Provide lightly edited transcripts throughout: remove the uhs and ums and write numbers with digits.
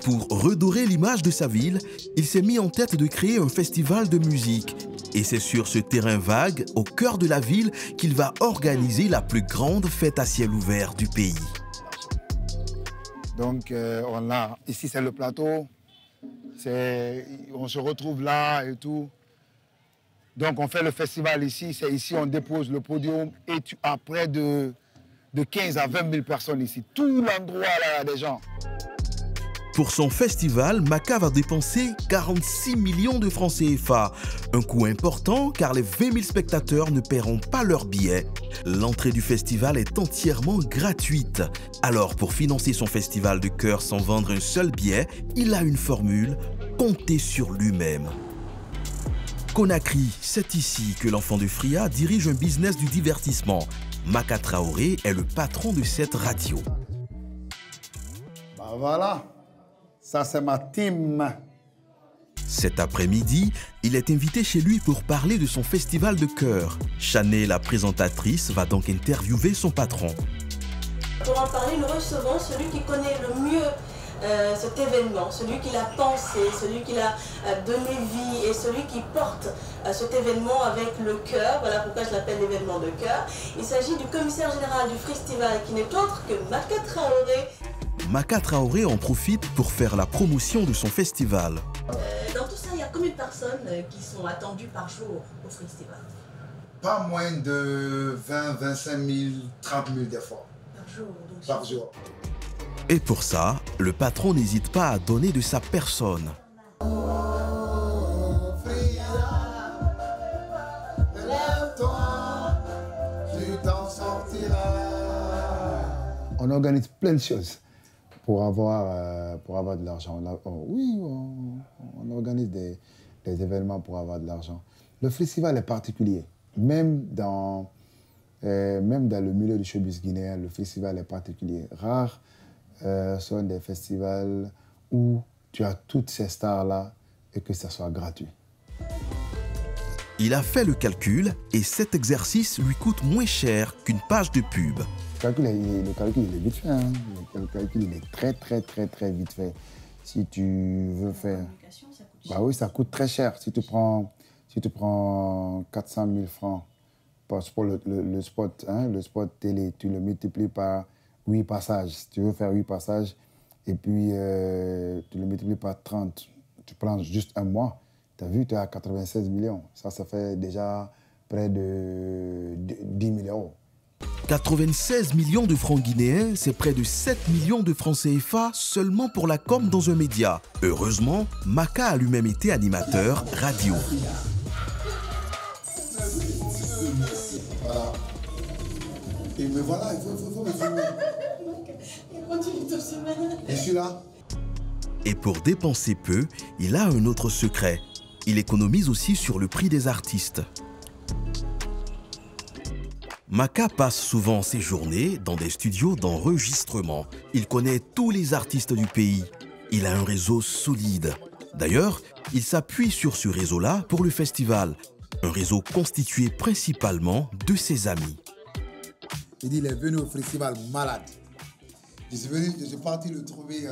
Pour redorer l'image de sa ville, il s'est mis en tête de créer un festival de musique. Et c'est sur ce terrain vague, au cœur de la ville, qu'il va organiser la plus grande fête à ciel ouvert du pays. Donc, ici c'est le plateau, on se retrouve là et tout. Donc on fait le festival ici, c'est ici on dépose le podium et tu as près de 15 à 20 000 personnes ici. Tout l'endroit là, il y a des gens. Pour son festival, Maka va dépenser 46 millions de francs CFA. Un coût important car les 20 000 spectateurs ne paieront pas leur billet. L'entrée du festival est entièrement gratuite. Alors pour financer son festival de cœur sans vendre un seul billet, il a une formule, compter sur lui-même. Conakry, c'est ici que l'enfant de Fria dirige un business du divertissement. Maka Traoré est le patron de cette radio. Bah voilà. Ça, c'est ma team. Cet après-midi, il est invité chez lui pour parler de son festival de cœur. Chanel, la présentatrice, va donc interviewer son patron. Pour en parler, nous recevons celui qui connaît le mieux cet événement, celui qui l'a pensé, celui qui l'a donné vie et celui qui porte cet événement avec le cœur. Voilà pourquoi je l'appelle l'événement de cœur. Il s'agit du commissaire général du festival qui n'est autre que Maka Traoré. Maka Traoré en profite pour faire la promotion de son festival. Dans tout ça, il y a combien de personnes qui sont attendues par jour au festival? Pas moins de 20, 25 000, 30 000 des fois. Par jour, donc par jour. Et pour ça, le patron n'hésite pas à donner de sa personne. On organise plein de choses pour avoir de l'argent. On organise des événements pour avoir de l'argent. Le festival est particulier. Même dans le milieu du showbiz guinéen, le festival est particulier. Rares sont des festivals où tu as toutes ces stars-là et que ça soit gratuit. Il a fait le calcul et cet exercice lui coûte moins cher qu'une page de pub. Le calcul, il est vite fait. Hein. Le calcul, il est très vite fait. Si tu veux faire... Bah oui, ça coûte très cher. Si tu prends 400 000 francs pour le spot, hein, le spot télé, tu le multiplies par 8 passages. Si tu veux faire 8 passages, et puis tu le multiplies par 30, tu prends juste un mois, tu as vu, tu es à 96 millions. Ça fait déjà près de 10 000 euros. 96 millions de francs guinéens, c'est près de 7 millions de francs CFA seulement pour la com dans un média. Heureusement, Maka a lui-même été animateur radio. Voilà. Et me voilà, il faut me filmer. Je suis là. Et pour dépenser peu, il a un autre secret. Il économise aussi sur le prix des artistes. Maka passe souvent ses journées dans des studios d'enregistrement. Il connaît tous les artistes du pays. Il a un réseau solide. D'ailleurs, il s'appuie sur ce réseau-là pour le festival. Un réseau constitué principalement de ses amis. Il est venu au festival malade. Je suis parti le trouver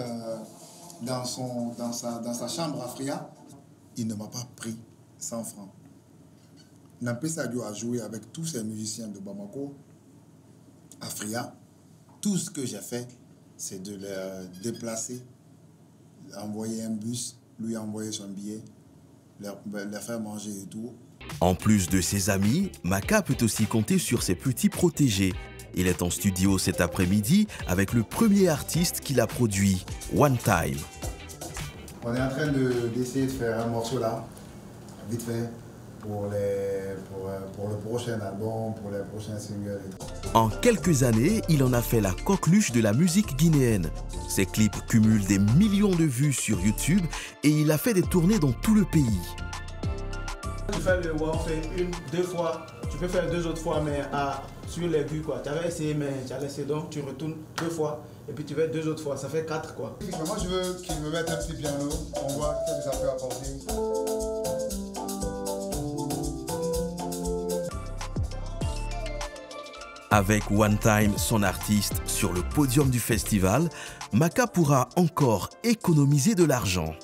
dans sa chambre à Fria. Il ne m'a pas pris 100 francs. Nampé Sadio a joué avec tous ces musiciens de Bamako, à Fria. Tout ce que j'ai fait, c'est de les déplacer, envoyer un bus, lui envoyer son billet, les faire manger et tout. En plus de ses amis, Maka peut aussi compter sur ses petits protégés. Il est en studio cet après-midi avec le premier artiste qu'il a produit, One Time. On est en train d'essayer de faire un morceau là, vite fait. Pour le prochain album, pour les prochains singles. En quelques années, il en a fait la coqueluche de la musique guinéenne. Ses clips cumulent des millions de vues sur YouTube et il a fait des tournées dans tout le pays. Tu fais le wow, fait 1, 2 fois, tu peux faire 2 autres fois, mais sur l'aigu quoi. Tu avais essayé, mais tu as laissé donc, tu retournes 2 fois et puis tu fais 2 autres fois, ça fait 4 quoi. Moi je veux qu'il me mette un petit piano, on voit ce que ça peut apporter. Avec One Time, son artiste, sur le podium du festival, Maka pourra encore économiser de l'argent.